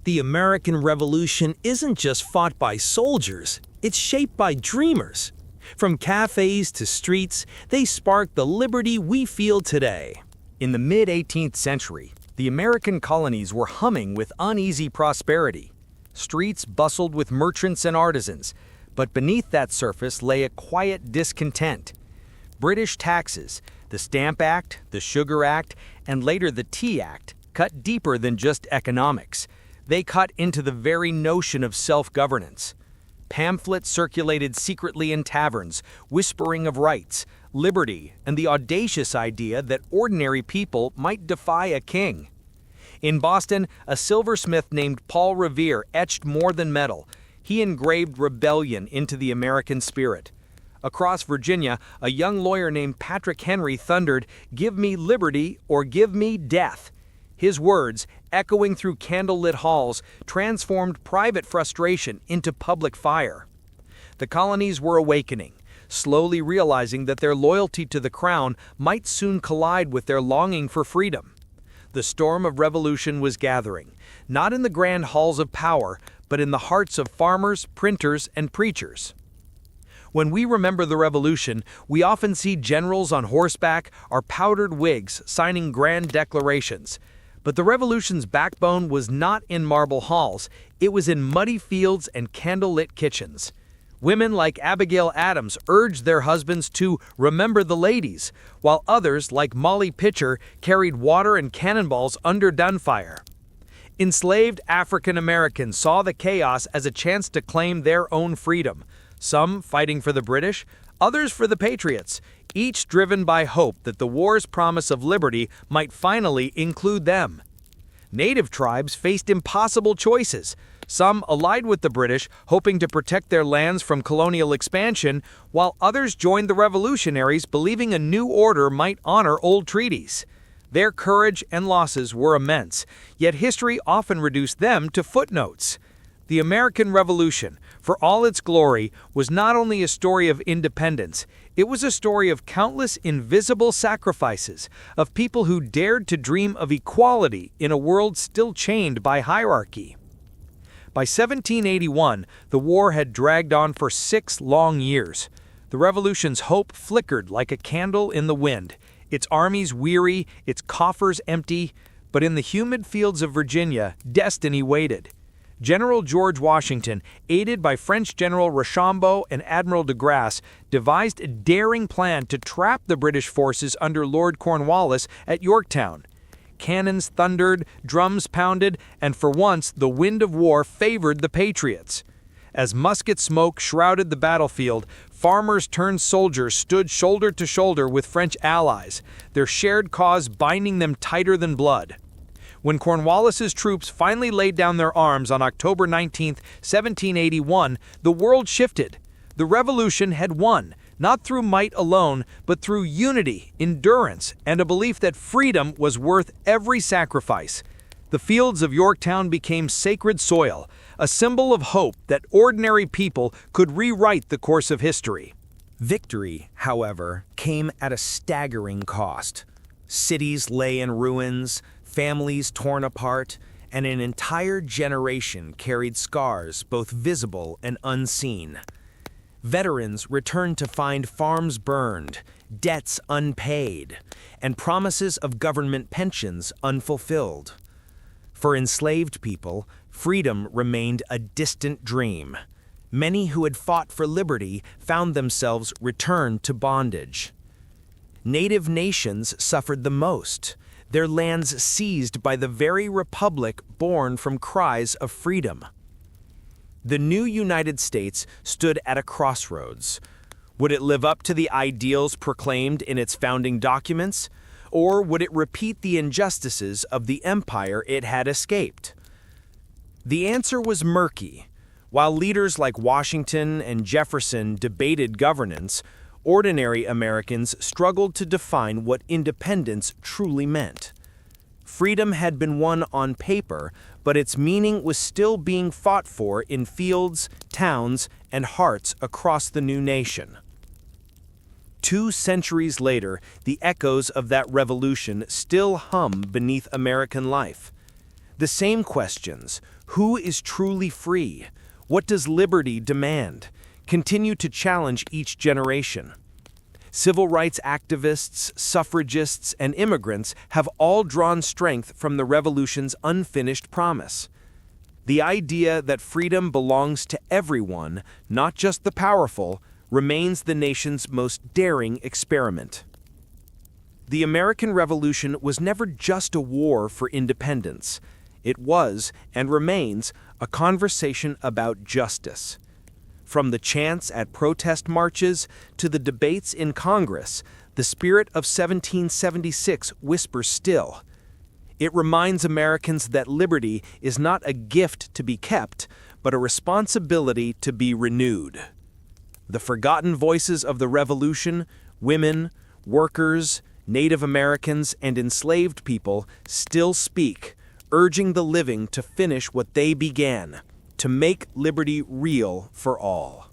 The American Revolution isn't just fought by soldiers, it's shaped by dreamers. From cafes to streets, they sparked the liberty we feel today. In the mid-18th century, the American colonies were humming with uneasy prosperity. Streets bustled with merchants and artisans, but beneath that surface lay a quiet discontent. British taxes, the Stamp Act, the Sugar Act, and later the Tea Act, cut deeper than just economics. They cut into the very notion of self-governance. Pamphlets circulated secretly in taverns, whispering of rights, liberty, and the audacious idea that ordinary people might defy a king. In Boston, a silversmith named Paul Revere etched more than metal. He engraved rebellion into the American spirit. Across Virginia, a young lawyer named Patrick Henry thundered, "Give me liberty or give me death." His words, echoing through candlelit halls, transformed private frustration into public fire. The colonies were awakening, slowly realizing that their loyalty to the crown might soon collide with their longing for freedom. The storm of revolution was gathering, not in the grand halls of power, but in the hearts of farmers, printers, and preachers. When we remember the revolution, we often see generals on horseback or powdered wigs signing grand declarations. But the revolution's backbone was not in marble halls, it was in muddy fields and candlelit kitchens. Women like Abigail Adams urged their husbands to remember the ladies, while others, like Molly Pitcher, carried water and cannonballs under gunfire. Enslaved African Americans saw the chaos as a chance to claim their own freedom, some fighting for the British, others for the Patriots, each driven by hope that the war's promise of liberty might finally include them. Native tribes faced impossible choices. Some allied with the British, hoping to protect their lands from colonial expansion, while others joined the revolutionaries, believing a new order might honor old treaties. Their courage and losses were immense, yet history often reduced them to footnotes. The American Revolution, for all its glory, was not only a story of independence, it was a story of countless invisible sacrifices, of people who dared to dream of equality in a world still chained by hierarchy. By 1781, the war had dragged on for 6 long years. The revolution's hope flickered like a candle in the wind, its armies weary, its coffers empty, but in the humid fields of Virginia, destiny waited. General George Washington, aided by French General Rochambeau and Admiral de Grasse, devised a daring plan to trap the British forces under Lord Cornwallis at Yorktown. Cannons thundered, drums pounded, and for once the wind of war favored the Patriots. As musket smoke shrouded the battlefield, farmers turned soldiers stood shoulder to shoulder with French allies, their shared cause binding them tighter than blood. When Cornwallis's troops finally laid down their arms on October 19, 1781, the world shifted. The revolution had won, not through might alone, but through unity, endurance, and a belief that freedom was worth every sacrifice. The fields of Yorktown became sacred soil, a symbol of hope that ordinary people could rewrite the course of history. Victory, however, came at a staggering cost. Cities lay in ruins, families torn apart, and an entire generation carried scars both visible and unseen. Veterans returned to find farms burned, debts unpaid, and promises of government pensions unfulfilled. For enslaved people, freedom remained a distant dream. Many who had fought for liberty found themselves returned to bondage. Native nations suffered the most, their lands seized by the very republic born from cries of freedom. The new United States stood at a crossroads. Would it live up to the ideals proclaimed in its founding documents, or would it repeat the injustices of the empire it had escaped? The answer was murky. While leaders like Washington and Jefferson debated governance, ordinary Americans struggled to define what independence truly meant. Freedom had been won on paper, but its meaning was still being fought for in fields, towns, and hearts across the new nation. 2 centuries later, the echoes of that revolution still hum beneath American life. The same questions: Who is truly free? What does liberty demand? Continue to challenge each generation. Civil rights activists, suffragists, and immigrants have all drawn strength from the revolution's unfinished promise. The idea that freedom belongs to everyone, not just the powerful, remains the nation's most daring experiment. The American Revolution was never just a war for independence. It was, and remains, a conversation about justice. From the chants at protest marches to the debates in Congress, the spirit of 1776 whispers still. It reminds Americans that liberty is not a gift to be kept, but a responsibility to be renewed. The forgotten voices of the Revolution, women, workers, Native Americans, and enslaved people still speak, urging the living to finish what they began, to make liberty real for all.